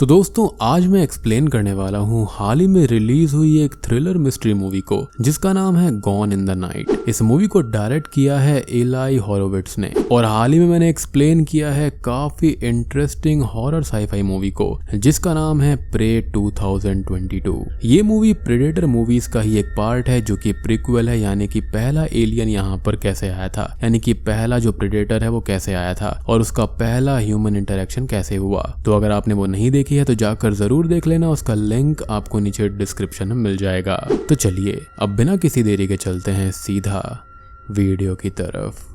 तो दोस्तों आज मैं एक्सप्लेन करने वाला हूँ हाल ही में रिलीज हुई एक थ्रिलर मिस्ट्री मूवी को जिसका नाम है गॉन इन द नाइट। इस मूवी को डायरेक्ट किया है एलाई होरोविट्ज ने और हाल ही में मैंने एक्सप्लेन किया है काफी इंटरेस्टिंग हॉरर साईफाई मूवी को जिसका नाम है प्रे 2022। ये मूवी प्रेडेटर मूवीज का ही एक पार्ट है जो कि प्रीक्वल है, यानी कि पहला एलियन यहाँ पर कैसे आया था, यानी कि पहला जो प्रेडेटर है वो कैसे आया था और उसका पहला ह्यूमन इंटरेक्शन कैसे हुआ। तो अगर आपने वो नहीं देखी है तो जाकर जरूर देख लेना, उसका लिंक आपको नीचे डिस्क्रिप्शन में मिल जाएगा। तो चलिए अब बिना किसी देरी के चलते हैं सीधा वीडियो की तरफ।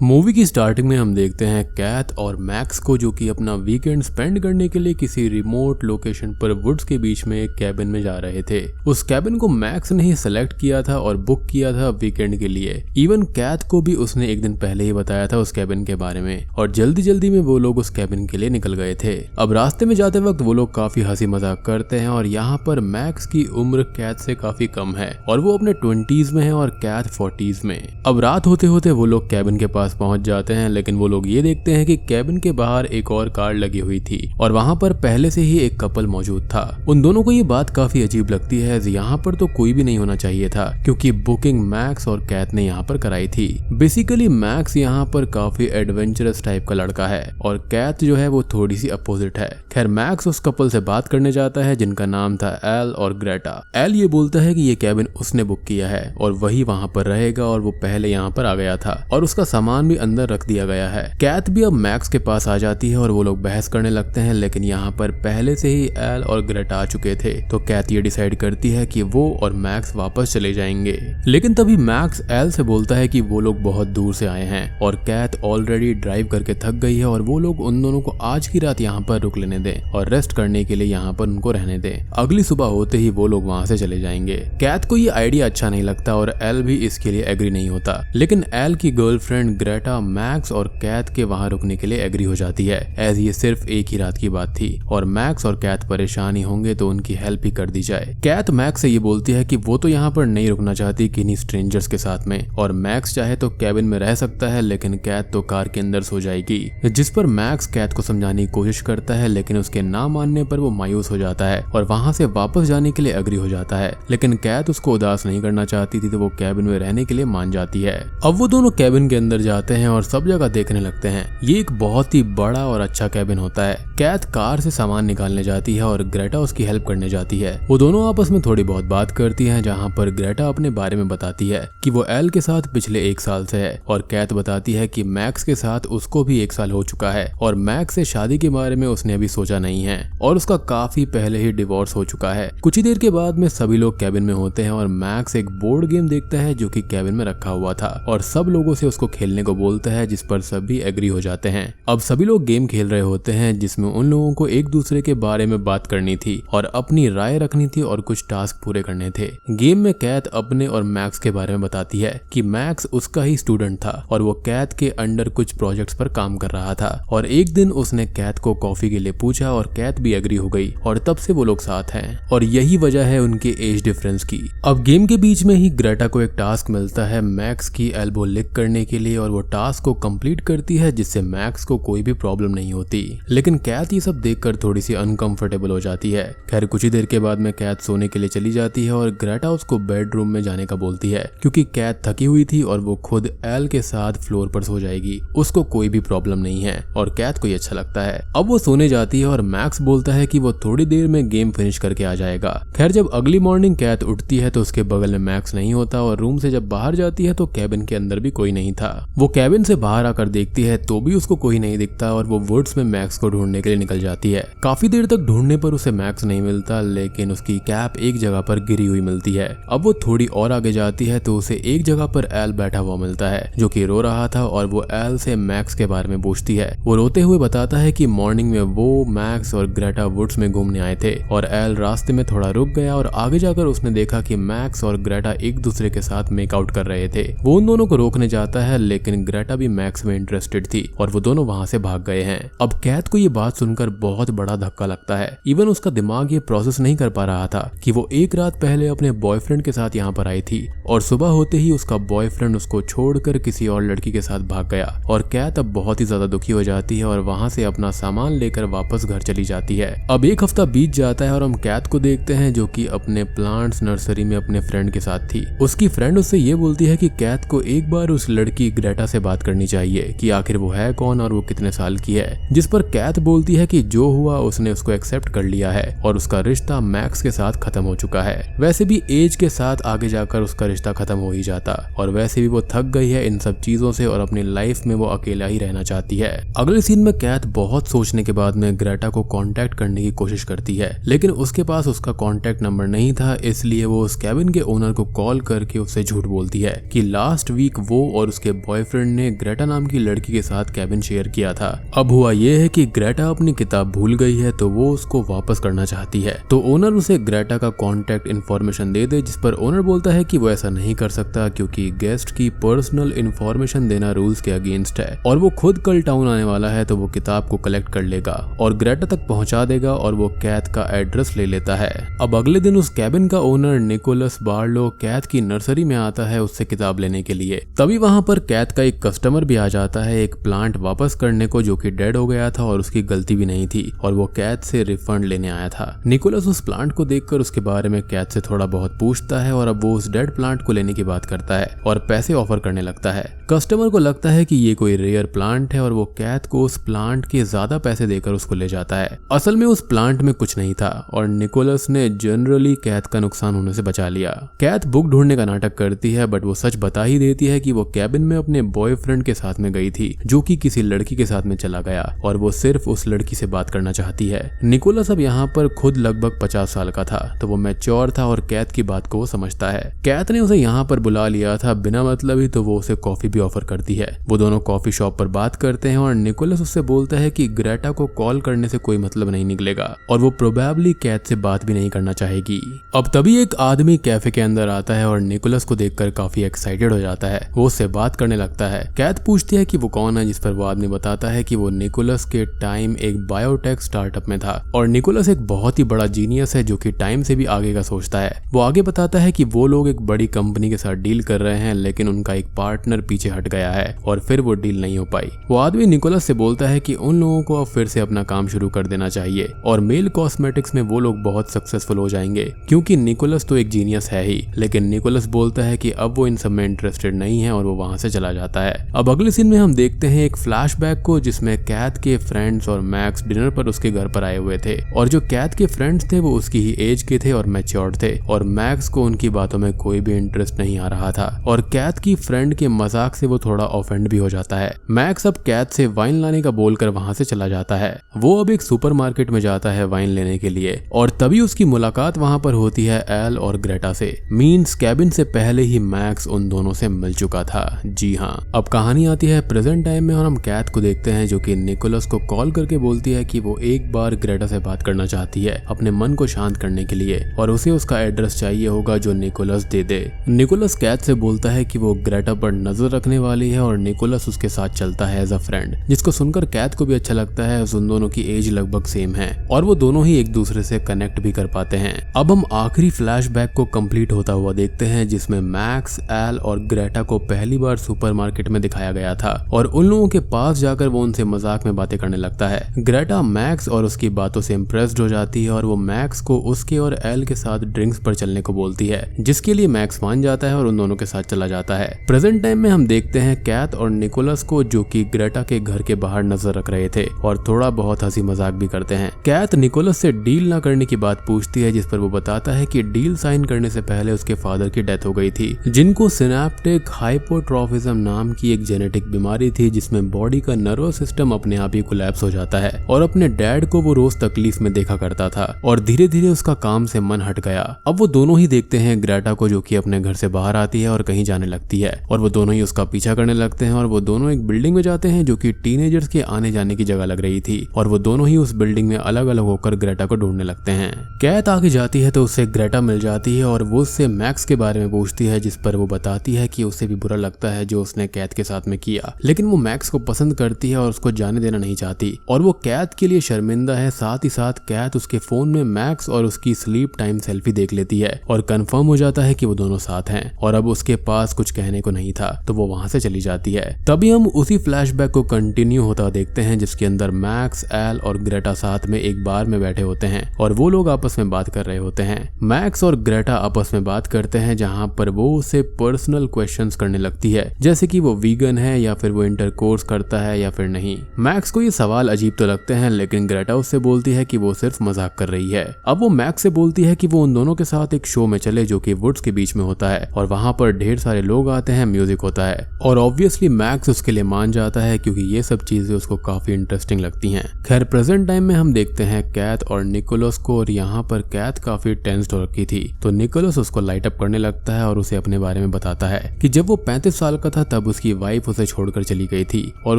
मूवी की स्टार्टिंग में हम देखते हैं कैथ और मैक्स को जो कि अपना वीकेंड स्पेंड करने के लिए किसी रिमोट लोकेशन पर वुड्स के बीच में एक कैबिन में जा रहे थे। उस कैबिन को मैक्स ने ही सेलेक्ट किया था और बुक किया था वीकेंड के लिए। इवन कैथ को भी उसने एक दिन पहले ही बताया था उस कैबिन के बारे में और जल्दी जल्दी में वो लोग उस कैबिन के लिए निकल गए थे। अब रास्ते में जाते वक्त वो लोग काफी हंसी मजाक करते हैं और यहाँ पर मैक्स की उम्र कैथ से काफी कम है और वो अपने 20s में है और कैथ 40s में। अब रात होते होते वो लोग कैबिन के पास पहुंच जाते हैं, लेकिन वो लोग ये देखते हैं कि कैबिन के बाहर एक और कार लगी हुई थी और वहां पर पहले से ही एक कपल मौजूद था। उन दोनों को ये बात काफी अजीब लगती है, यहाँ पर तो कोई भी नहीं होना चाहिए था क्योंकि बुकिंग मैक्स और कैथ ने यहाँ पर कराई थी। बेसिकली मैक्स यहाँ पर काफी एडवेंचरस टाइप का लड़का है और कैथ जो है वो थोड़ी सी अपोजिट है। खैर मैक्स उस कपल से बात करने जाता है जिनका नाम था एल और ग्रेटा। एल ये बोलता है कि ये कैबिन उसने बुक किया है और वही वहां पर रहेगा और वो पहले यहाँ पर आ गया था और उसका सामान भी अंदर रख दिया गया है। कैथ भी अब मैक्स के पास आ जाती है और वो लोग बहस करने लगते हैं, लेकिन यहाँ पर पहले से ही एल और ग्रेटा आ चुके थे। तो कैथ ये डिसाइड करती है कि वो और मैक्स वापस चले जाएंगे, लेकिन तभी मैक्स एल से बोलता है कि वो लोग बहुत दूर से आए हैं और कैथ ऑलरेडी ड्राइव करके थक गई है और वो लोग उन दोनों को आज की रात यहाँ पर रुक लेने दें और रेस्ट करने के लिए यहाँ पर उनको रहने दें। अगली सुबह होते ही वो लोग वहाँ से चले जाएंगे। कैथ को ये आइडिया अच्छा नहीं लगता और एल भी इसके लिए एग्री नहीं होता, लेकिन एल की गर्लफ्रेंड ग्रेटा मैक्स और कैथ के वहां रुकने के लिए एग्री हो जाती है, एज ये सिर्फ एक ही रात की बात थी और मैक्स और कैथ परेशान ही होंगे तो उनकी हेल्प ही कर दी जाए। कैथ मैक्स से ये बोलती है कि वो तो यहाँ पर नहीं रुकना चाहती किन्हीं स्ट्रेंजर्स के साथ में और मैक्स चाहे तो कैबिन में रह सकता है, लेकिन कैथ तो कार के अंदर सो जाएगी। जिस पर मैक्स कैथ को समझाने की कोशिश करता है, लेकिन उसके ना मानने पर वो मायूस हो जाता है और वहां से वापस जाने के लिए एग्री हो जाता है, लेकिन कैथ उसको उदास नहीं करना चाहती थी तो वो कैबिन में रहने के लिए मान जाती है। अब वो दोनों कैबिन के अंदर जाते हैं और सब जगह देखने लगते हैं। ये एक बहुत ही बड़ा और अच्छा कैबिन होता है। कैथ कार से सामान निकालने जाती है और ग्रेटा उसकी हेल्प करने जाती है। वो दोनों आपस में थोड़ी बहुत बात करती हैं, जहां पर ग्रेटा अपने बारे में बताती है कि वो एल के साथ पिछले 1 साल से है और कैथ बताती है कि मैक्स के साथ उसको भी 1 साल हो चुका है और मैक्स से शादी के बारे में उसने अभी सोचा नहीं है और उसका काफी पहले ही डिवोर्स हो चुका है। कुछ ही देर के बाद में सभी लोग कैबिन में होते हैं और मैक्स एक बोर्ड गेम देखता है जो कि कैबिन में रखा हुआ था और सब लोगों से उसको खेलने को बोलता है, जिस पर सभी एग्री हो जाते हैं। अब सभी लोग गेम खेल रहे होते हैं जिसमें उन लोगों को एक दूसरे के बारे में बात करनी थी और अपनी राय रखनी थी और कुछ टास्क पूरे करने थे। गेम में कैथ अपने और मैक्स के बारे में बताती है कि मैक्स उसका ही स्टूडेंट था और वो कैथ के अंडर कुछ प्रोजेक्ट्स पर काम कर रहा था और एक दिन उसने कैथ को कॉफी के लिए पूछा और कैथ भी एग्री हो गई और तब से वो लोग साथ हैं और यही वजह है उनके एज डिफरेंस की। अब गेम के बीच में ही ग्रेटा को एक टास्क मिलता है मैक्स की एल्बो लिक करने के लिए और वो टास्क को कंप्लीट करती है, जिससे मैक्स को कोई भी प्रॉब्लम नहीं होती, लेकिन कैथ ये सब देखकर थोड़ी सी अनकंफर्टेबल हो जाती है। खैर कुछ ही देर के बाद में कैथ सोने के लिए चली जाती है और ग्रेटा उसको बेडरूम में जाने का बोलती है क्योंकि कैथ थकी हुई थी और वो खुद एल के साथ फ्लोर पर सो जाएगी, उसको कोई भी प्रॉब्लम नहीं है और कैथ को ये अच्छा लगता है। अब वो सोने जाती है और मैक्स बोलता है कि वो थोड़ी देर में गेम फिनिश करके आ जाएगा। खैर जब अगली मॉर्निंग कैथ उठती है तो उसके बगल में मैक्स नहीं होता और रूम से जब बाहर जाती है तो कैबिन के अंदर भी कोई नहीं था। वो कैबिन से बाहर आकर देखती है तो भी उसको कोई नहीं दिखता और वो वुड्स में मैक्स को ढूंढने के लिए निकल जाती है। काफी देर तक ढूंढने पर उसे मैक्स नहीं मिलता, लेकिन उसकी कैप एक जगह पर गिरी हुई मिलती है। अब वो थोड़ी और आगे जाती है तो उसे एक जगह पर एल बैठा हुआ मिलता है जो कि रो रहा था और वो एल से मैक्स के बारे में पूछती है। वो रोते हुए बताता है कि मॉर्निंग में वो मैक्स और ग्रेटा वुड्स में घूमने आए थे और एल रास्ते में थोड़ा रुक गया और आगे जाकर उसने देखा कि मैक्स और ग्रेटा एक दूसरे के साथ मेकआउट कर रहे थे। वो उन दोनों को रोकने जाता है, लेकिन लेकिन ग्रेटा भी मैक्स में इंटरेस्टेड थी और वो दोनों वहाँ से भाग गए हैं। अब कैथ को ये बात सुनकर बहुत बड़ा धक्का लगता है। इवन उसका दिमाग ये प्रोसेस नहीं कर पा रहा था कि वो एक रात पहले अपने बॉयफ्रेंड के साथ यहाँ पर आई थी और सुबह होते ही उसका बॉयफ्रेंड उसको छोड़कर किसी और लड़की के साथ भाग गया। और कैथ अब बहुत ही ज्यादा दुखी हो जाती है और वहाँ से अपना सामान लेकर वापस घर चली जाती है। अब एक हफ्ता बीत जाता है और हम कैथ को देखते हैं जो कि अपने प्लांट्स नर्सरी में अपने फ्रेंड के साथ थी। उसकी फ्रेंड उससे ये बोलती है कि कैथ को एक बार उस लड़की ग्रेटा से बात करनी चाहिए कि आखिर वो है कौन और वो कितने साल की है, जिस पर कैथ बोलती है कि जो हुआ उसने उसको एक्सेप्ट कर लिया है और उसका रिश्ता मैक्स के साथ खत्म हो चुका है। वैसे भी एज के साथ आगे जाकर उसका रिश्ता खत्म हो ही जाता और वैसे भी वो थक गई है इन सब चीजों से और अपनी लाइफ में वो अकेला ही रहना चाहती है। अगले सीन में कैथ बहुत सोचने के बाद में ग्रेटा को कांटेक्ट करने की कोशिश करती है, लेकिन उसके पास उसका कांटेक्ट नंबर नहीं था, इसलिए वो उस कैबिन के ओनर को कॉल करके उससे झूठ बोलती है कि लास्ट वीक वो और उसके बॉयफ्रेंड ने ग्रेटा नाम की लड़की के साथ कैबिन शेयर किया था। अब हुआ ये है कि ग्रेटा अपनी किताब भूल गई है तो वो उसको वापस करना चाहती है, तो ओनर उसे ग्रेटा का कांटेक्ट इन्फॉर्मेशन दे दे, जिस पर ओनर बोलता है कि वो ऐसा नहीं कर सकता क्योंकि गेस्ट की पर्सनल इन्फॉर्मेशन देना रूल्स के अगेंस्ट है और वो खुद कल टाउन आने वाला है तो वो किताब को कलेक्ट कर लेगा और ग्रेटा तक पहुंचा देगा और वो कैथ का एड्रेस ले लेता है। अब अगले दिन उस कैबिन का ओनर निकोलस बार्लो कैथ की नर्सरी में आता है उससे किताब लेने के लिए। तभी वहां पर कैथ का एक कस्टमर भी आ जाता है एक प्लांट वापस करने को जो कि डेड हो गया था और उसकी गलती भी नहीं थी और वो कैथ से रिफंड लेने आया था। निकोलस उस प्लांट को देखकर उसके बारे में कैथ से थोड़ा बहुत पूछता है और अब वो उस डेड प्लांट को लेने की बात करता है और पैसे ऑफर करने लगता है। कस्टमर को लगता है कि ये कोई रेयर प्लांट है और वो कैथ को उस प्लांट के ज्यादा पैसे देकर उसको ले जाता है। असल में उस प्लांट में कुछ नहीं था और निकोलस ने जनरली कैथ का नुकसान होने से बचा लिया। कैथ बुक ढूंढने का नाटक करती है बट वो सच बता ही देती है कि वो कैबिन में अपने बॉयफ्रेंड के साथ में गई थी जो कि किसी लड़की के साथ में चला गया और वो सिर्फ उस लड़की से बात करना चाहती है। निकोलस अब यहाँ पर खुद लगभग 50 साल का था तो वो मैच्योर था और कैथ की बात को वो समझता है। कैथ ने उसे यहाँ पर बुला लिया था बिना मतलब ही तो वो उसे कॉफी भी ऑफर करती है। वो दोनों कॉफी शॉप पर बात करते हैं और निकोलस उससे बोलता है कि ग्रेटा को कॉल करने से कोई मतलब नहीं निकलेगा और वो प्रोबेबली कैथ से बात भी नहीं करना चाहेगी। अब तभी एक आदमी कैफे के अंदर आता है और निकोलस को देखकर काफी एक्साइटेड हो जाता है। वो उससे बात करने लगता है। कैथ पूछती है कि वो कौन है, जिस पर वो आदमी बताता है कि वो निकोलस के टाइम एक बायोटेक स्टार्टअप में था और निकोलस एक बहुत ही बड़ा जीनियस है जो कि टाइम से भी आगे का सोचता है। वो आगे बताता है कि वो लोग एक बड़ी कंपनी के साथ डील कर रहे हैं लेकिन उनका एक पार्टनर पीछे हट गया है और फिर वो डील नहीं हो पाई। वो आदमी निकोलस से बोलता है कि उन लोगों को अब फिर से अपना काम शुरू कर देना चाहिए और मेल कॉस्मेटिक्स में वो लोग बहुत सक्सेसफुल हो जाएंगे क्योंकि निकोलस तो एक जीनियस है ही। लेकिन निकोलस बोलता है कि अब वो इन सब में इंटरेस्टेड नहीं है और वो वहां से चला जाता है। अब अगले सीन में हम देखते हैं एक फ्लैशबैक को जिसमें कैथ के फ्रेंड्स और मैक्स डिनर पर उसके घर पर आए हुए थे और जो कैथ के फ्रेंड्स थे वो उसकी ही एज के थे और मैच्योर्ड थे और मैक्स को उनकी बातों में कोई भी इंटरेस्ट नहीं आ रहा था और कैथ की फ्रेंड के मजाक से वो थोड़ा ऑफेंड भी हो जाता है। मैक्स अब कैथ से वाइन लाने का बोलकर वहां से चला जाता है। वो अब एक सुपरमार्केट में जाता है वाइन लेने के लिए और तभी उसकी मुलाकात वहां पर होती है एल और ग्रेटा से। मीन्स कैबिन से पहले ही मैक्स उन दोनों से मिल चुका था। जी हाँ, अब कहानी आती है प्रेजेंट टाइम में और हम कैथ को देखते हैं जो कि निकोलस को कॉल करके बोलती है कि वो एक बार ग्रेटा से बात करना चाहती है अपने मन को शांत करने के लिए और उसे उसका एड्रेस चाहिए होगा जो निकोलस दे दे। निकोलस कैथ से बोलता है कि वो ग्रेटा पर नजर रखने वाली है और निकोलस उसके साथ चलता है एज अ फ्रेंड, जिसको सुनकर कैथ को भी अच्छा लगता है। उन दोनों की एज लगभग सेम है और वो दोनों ही एक दूसरे से कनेक्ट भी कर पाते हैं। अब हम आखिरी फ्लैशबैक को कंप्लीट होता हुआ देखते हैं जिसमें मैक्स, एल और ग्रेटा को पहली बार सुपरमार्केट में दिखाया गया था और उन लोगों के पास जाकर वो उनसे मजाक में बातें करने लगता है। ग्रेटा मैक्स और उसकी बातों से इम्प्रेस्ड हो जाती है और वो मैक्स को उसके और एल के साथ ड्रिंक्स पर चलने को बोलती है, जिसके लिए मैक्स मान जाता है और उन दोनों के साथ चला जाता है। प्रेजेंट टाइम में हम देखते हैं कैथ और निकोलस को जो कि ग्रेटा के घर के बाहर नजर रख रहे थे और थोड़ा बहुत हंसी मजाक भी करते हैं। कैथ निकोलस से डील ना करने की बात पूछती है, जिस पर वो बताता है कि डील साइन करने से पहले उसके फादर की डेथ हो गई थी, जिनको सिनेप्टिक हाइपोट्रोफिज्म नाम की एक जेनेटिक बीमारी थी जिसमें बॉडी का नर्वस सिस्टम अपने आप ही कोलैप्स हो जाता है और अपने डैड को वो रोज तकलीफ में देखा करता था और धीरे धीरे उसका काम से मन हट गया। अब वो दोनों ही देखते हैं ग्रेटा को जो कि अपने घर से बाहर आती है और कहीं जाने लगती है और वो दोनों ही उसका पीछा करने लगते हैं और वो दोनों एक बिल्डिंग में जाते हैं जो कि टीनेजर्स के आने जाने की जगह लग रही थी और वो दोनों ही उस बिल्डिंग में अलग अलग होकर ग्रेटा को ढूंढने लगते हैं। कैथ आगे जाती है तो उससे ग्रेटा मिल जाती है और वो उससे मैक्स के बारे में पूछती है, जिस पर वो बताती है कि उसे भी बुरा लगता है जो उसने उसने कैथ के साथ में किया, लेकिन वो मैक्स को पसंद करती है और उसको जाने देना नहीं चाहती और वो कैथ के लिए शर्मिंदा है। साथ ही साथ कैथ उसके फोन में मैक्स और उसकी स्लीप टाइम सेल्फी देख लेती है और कंफर्म हो जाता है कि वो दोनों साथ हैं और अब उसके पास कुछ कहने को नहीं था, तो वो वहां से चली जाती है। तभी हम उसी फ्लैशबैक को कंटिन्यू होता देखते हैं जिसके अंदर मैक्स, एल और ग्रेटा साथ में एक बार में बैठे होते हैं और वो लोग आपस में बात कर रहे होते हैं। मैक्स और ग्रेटा आपस में बात करते हैं जहां पर वो उसे पर्सनल क्वेश्चंस करने लगती है, जैसे कि वो वीगन है या फिर वो इंटरकोर्स करता है या फिर नहीं। मैक्स को ये सवाल अजीब तो लगते हैं, लेकिन ग्रेटा उससे बोलती है कि वो सिर्फ मजाक कर रही है। अब वो मैक्स से बोलती है कि वो उन दोनों के साथ एक शो में चले जो कि वुड्स के बीच में होता है और वहां पर ढेर सारे लोग आते हैं, म्यूजिक होता है और ऑब्वियसली मैक्स उसके लिए मान जाता है क्योंकि ये सब चीजें उसको काफी इंटरेस्टिंग लगती हैं। खैर प्रेजेंट टाइम में हम देखते हैं कैथ और निकोलस को और यहाँ पर कैथ काफी टेंस्ड हो रखी थी, तो निकोलस उसको लाइट अप करने लगता है और उसे अपने बारे में बताता है कि जब वो 35 साल का था तब उसकी वाइफ उसे छोड़कर चली गई थी और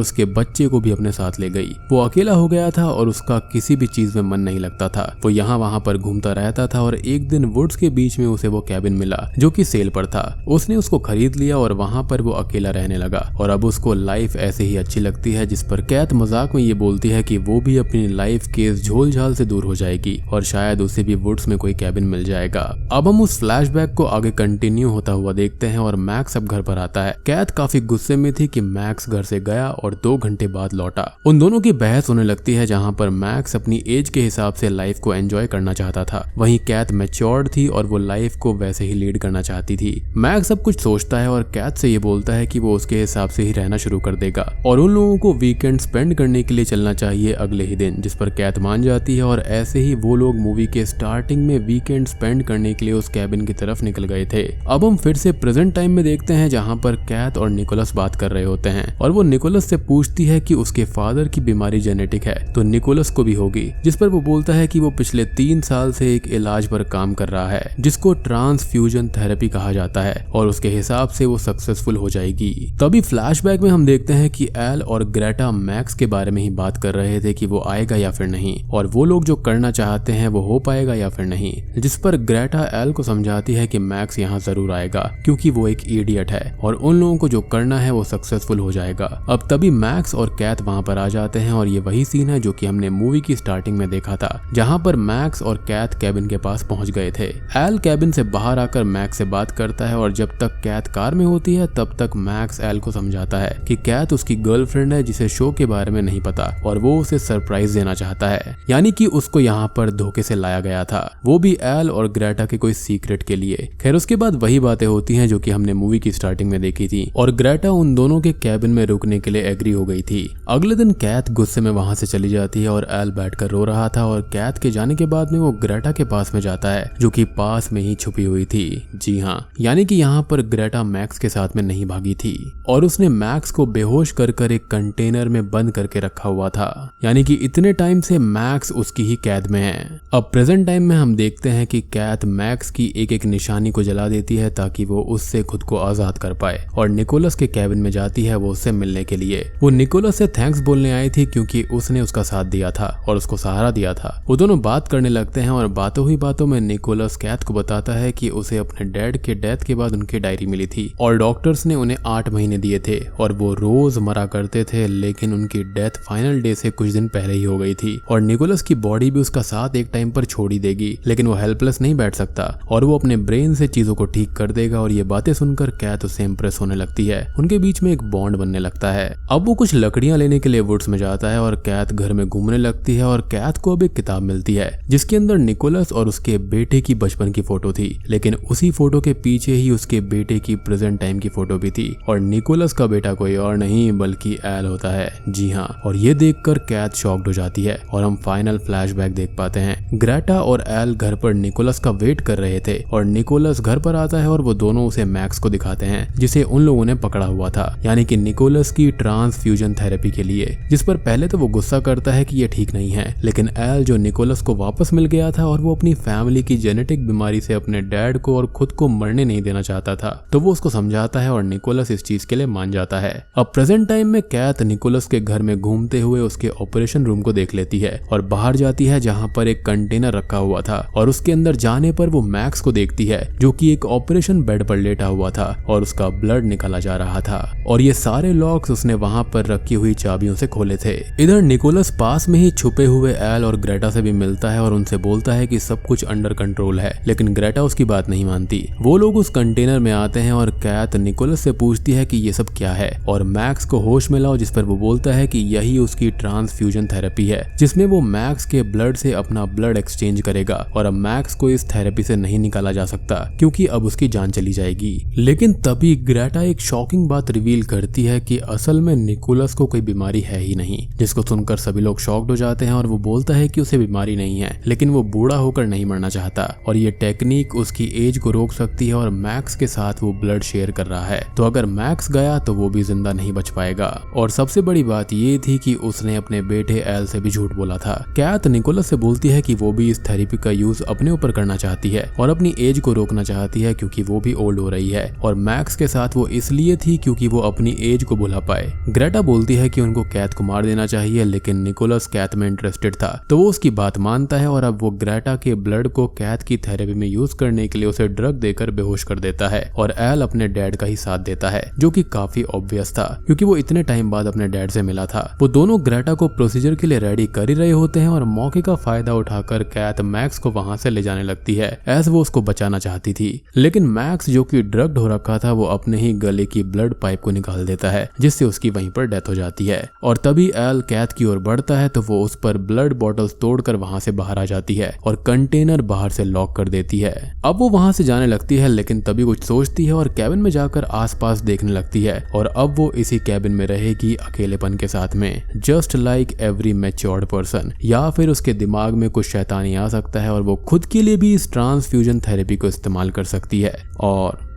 उसके बच्चे को भी अपने साथ ले गई। वो अकेला हो गया था और उसका किसी भी चीज में मन नहीं लगता था। वो यहाँ वहां पर घूमता रहता था और एक दिन वुड्स के बीच में उसे वो कैबिन मिला जो कि सेल पर था। उसने उसको खरीद लिया और वहां पर वो अकेला रहने लगा और अब उसको लाइफ ऐसे ही अच्छी लगती है, जिस पर कैथ मजाक में ये बोलती है कि वो भी अपनी लाइफ के इस झोल झाल से दूर हो जाएगी और शायद उसे भी वुड्स में कोई कैबिन मिल जाएगा। अब हम उस फ्लैशबैक को आगे कंटिन्यू होता हुआ देखते हैं और मैक्स अब घर पर आता है। कैथ काफी गुस्से में थी कि मैक्स घर से गया और 2 घंटे बाद लौटा। उन दोनों की बहस होने लगती है जहां पर मैक्स अपनी एज के हिसाब से लाइफ को एंजॉय करना चाहता था, वहीं कैथ मैच्योर्ड थी और वो लाइफ को वैसे ही लीड करना चाहती थी। मैक्स अब कुछ सोचता है और कैथ से ये बोलता है कि वो उसके हिसाब से ही रहना शुरू कर देगा और उन लोगों को वीकेंड स्पेंड करने के लिए चलना चाहिए अगले ही दिन, जिस पर कैथ मान जाती है और ऐसे ही वो लोग मूवी के स्टार्टिंग में वीकेंड स्पेंड करने के लिए उस कैबिन की तरफ निकल गए थे। अब हम फिर से प्रेजेंट टाइम में देखते हैं जहां पर कैथ और निकोलस बात कर रहे होते हैं और वो निकोलस से पूछती है कि उसके फादर की बीमारी जेनेटिक है तो निकोलस को भी होगी, जिस पर वो बोलता है कि वो पिछले 3 साल से एक इलाज पर काम कर रहा है जिसको ट्रांसफ्यूजन थेरेपी कहा जाता है और उसके हिसाब से वो सक्सेसफुल हो जाएगी। तभी फ्लैशबैक में हम देखते हैं कि एल और ग्रेटा मैक्स के बारे में ही बात कर रहे थे कि वो आएगा या फिर नहीं और वो लोग जो करना चाहते हैं वो हो पाएगा या फिर नहीं, जिस पर ग्रेटा एल को समझाती है कि मैक्स यहाँ जरूर आएगा क्योंकि वो एक इडियट है और उन लोगों को जो करना है वो सक्सेसफुल हो जाएगा। अब तभी मैक्स और कैथ वहां पर आ जाते हैं और ये वही सीन है जो कि हमने मूवी की स्टार्टिंग में देखा था, जहां पर मैक्स और कैथ कैबिन के पास पहुंच गए थे। एल कैबिन से बाहर आकर मैक्स से बात करता है और जब तक कैथ कार में होती है तब तक मैक्स एल को समझाता है कि कैथ उसकी गर्लफ्रेंड है जिसे शो के बारे में नहीं पता और वो उसे सरप्राइज देना चाहता है, यानी कि उसको यहाँ पर धोखे से लाया गया था, वो भी एल और ग्रेटा के कोई सीक्रेट के लिए। खैर उसके बाद वही बातें होती हैं जो कि हमने मूवी की स्टार्टिंग में देखी थी और ग्रेटा उन दोनों के कैबिन में रुकने के लिए एग्री हो गई थी। अगले दिन कैथ गुस्से में वहां से चली जाती है और एल बैठकर रो रहा था और कैथ के जाने के बाद में वो ग्रेटा के पास में जाता है जो कि पास में ही छुपी हुई थी। जी हाँ, यानी कि यहाँ पर ग्रेटा मैक्स के साथ में नहीं भागी थी और उसने मैक्स को बेहोश कर एक कंटेनर में बंद करके रखा हुआ था, यानी कि इतने टाइम से मैक्स उसकी ही कैद में है। अब प्रेजेंट टाइम में हम देखते हैं कि कैथ मैक्स की एक एक निशानी को जला देती है ताकि वो उससे खुद को आजाद कर पाए और निकोलस के कैबिन में जाती है वो उससे मिलने के लिए। वो निकोलस से थैंक्स बोलने आई थी क्योंकि उसने उसका साथ दिया था और उसको सहारा दिया था। वो दोनों बात करने लगते हैं और बातों ही बातों में निकोलस कैथ को बताता है कि उसे अपने डैड के डेथ के बाद उनकी डायरी मिली थी और डॉक्टर्स ने उन्हें 8 महीने दिए थे और वो रोज मरा करते थे, लेकिन उनकी डेथ फाइनल डे से कुछ दिन पहले ही हो गई थी और निकोलस की बॉडी भी उसका साथ एक टाइम पर छोड़ ही देगी, लेकिन वो हेल्पलेस नहीं बैठ सकता और वो अपने ब्रेन से चीजों को ठीक कर देगा। और ये बातें सुनकर कैथ उससे इम्प्रेस होने लगती है, उनके बीच में एक बॉन्ड बनने लगता है। अब वो कुछ लकड़ियां लेने के लिए वुड्स में जाता है और कैथ घर में घूमने लगती है और कैथ को अब एक किताब मिलती है जिसके अंदर निकोलस और उसके बेटे की बचपन की फोटो थी, लेकिन उसी फोटो के पीछे ही उसके बेटे की प्रेजेंट टाइम की फोटो भी थी और निकोलस का बेटा कोई और नहीं बल्कि एल होता है। जी हाँ, और ये देखकर कैथ शॉक्ड हो जाती है और हम फाइनल फ्लैशबैक देख पाते हैं। ग्रेटा और एल घर पर निकोलस का वेट कर रहे थे और निकोलस घर पर आता है और वो दोनों उसे मैक्स को दिखाते हैं जिसे उन लोगों ने पकड़ा हुआ था, यानी कि निकोलस की ट्रांसफ्यूजन थेरेपी के लिए, जिस पर पहले तो वो गुस्सा करता है कि ये ठीक नहीं है, लेकिन एल जो निकोलस को वापस मिल गया था और वो अपनी फैमिली की जेनेटिक बीमारी से अपने डैड को और खुद को मरने नहीं देना चाहता था, तो वो उसको समझाता है और निकोलस इस चीज के लिए मान जाता है। अब प्रेजेंट टाइम में कैथ निकोलस के घर में घूमते हुए उसके ऑपरेशन रूम को देख लेती है और बाहर जाती है जहां पर एक कंटेनर रखा हुआ था और उसके अंदर जाने पर वो मैक्स को देखती है जो कि एक ऑपरेशन बेड पर लेटा हुआ था और उसका ब्लड निकाला जा जा रहा था और ये सारे लॉक्स उसने वहां पर रखी हुई चाबियों से खोले थे। इधर निकोलस पास में ही छुपे हुए एल और ग्रेटा से भी मिलता है और उनसे बोलता है कि सब कुछ अंडर कंट्रोल है, लेकिन ग्रेटा उसकी बात नहीं मानती। वो लोग उस कंटेनर में आते हैं और कैथ निकोलस से पूछती है कि ये सब क्या है और मैक्स को होश में लाओ, जिस पर वो बोलता है कि यही उसकी ट्रांसफ्यूजन थेरेपी है, जिसमें वो मैक्स के ब्लड से अपना ब्लड एक्सचेंज करेगा और अब मैक्स को इस थेरेपी से नहीं निकाला जा सकता क्योंकि अब उसकी जान चली जाएगी। लेकिन तभी ग्रेटा एक शॉकिंग बात रिवील करती है कि असल में निकोलस को कोई बीमारी है ही नहीं, जिसको सुनकर सभी लोग शॉक्ड हो जाते हैं और वो बोलता है कि उसे बीमारी नहीं है, लेकिन वो बूढ़ा होकर नहीं मरना चाहता और ये टेक्निक उसकी एज को रोक सकती है और मैक्स के साथ वो ब्लड शेयर कर रहा है, तो अगर मैक्स गया तो वो भी जिंदा नहीं बच पाएगा। और सबसे बड़ी बात ये थी कि उसने अपने बेटे एल से भी झूठ बोला था। कैथ निकोलस से बोलती है कि वो भी इस थेरेपी का यूज अपने ऊपर करना चाहती है और अपनी एज को रोकना चाहती है क्योंकि वो भी ओल्ड हो रही है और मैक्स के साथ वो इसलिए थी क्योंकि वो अपनी एज को भुला पाए। ग्रेटा बोलती है कि उनको कैथ को मार देना चाहिए, लेकिन निकोलस कैथ में इंटरेस्टेड था तो वो उसकी बात मानता है और अब वो ग्रेटा के ब्लड को कैथ की थेरेपी में यूज करने के लिए उसे ड्रग देकर बेहोश कर देता है और एल अपने डैड का ही साथ देता है, जो कि काफी ऑब्वियस था क्योंकि वो इतने टाइम बाद अपने डैड से मिला था। वो दोनों ग्रेटा को प्रोसीजर के लिए रेडी कर ही रहे होते हैं और मौके का फायदा उठाकर कैथ मैक्स को वहां से ले जाने लगती है एज वो उसको बचाना चाहती थी, लेकिन मैक्स जो कि ड्रग्ड हो रखा था वो अपने ही गले की ब्लड पाइप को निकाल देता है, जिससे उसकी वहीं पर डेथ हो जाती है। और तभी एल कैथ की ओर बढ़ता है तो वो उस पर ब्लड बॉटल्स तोड़कर वहां से बाहर आ जाती है और कंटेनर बाहर से लॉक कर देती है। अब वो वहां से जाने लगती है, लेकिन तभी कुछ सोचती है और कैबिन में जाकर आसपास देखने लगती है और अब वो इसी कैबिन में रहेगी अकेलेपन के साथ में, just like every matured person. या फिर उसके दिमाग में कुछ शैतानी आ सकता है और वो खुद के लिए भी इस ट्रांसफ्यूजन थेरेपी को इस्तेमाल कर सकती है और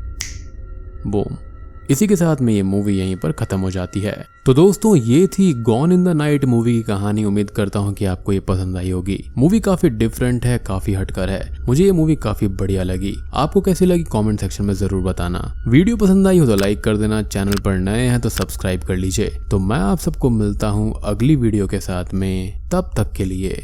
बूम। इसी के साथ में ये मूवी यहीं पर खत्म हो जाती है। तो दोस्तों ये थी gone in the night movie की कहानी। उम्मीद करता हूँ कि आपको ये पसंद आई होगी। मूवी काफी डिफरेंट है, काफी हटकर है। मुझे ये मूवी काफी बढ़िया लगी। आपको कैसी लगी कमेंट सेक्शन में जरूर बताना। वीडियो पसंद आई हो तो लाइक कर देना, चैनल पर नए हैं तो सब्सक्राइब कर लीजिए। तो मैं आप सबको मिलता हूँ अगली वीडियो के साथ में, तब तक के लिए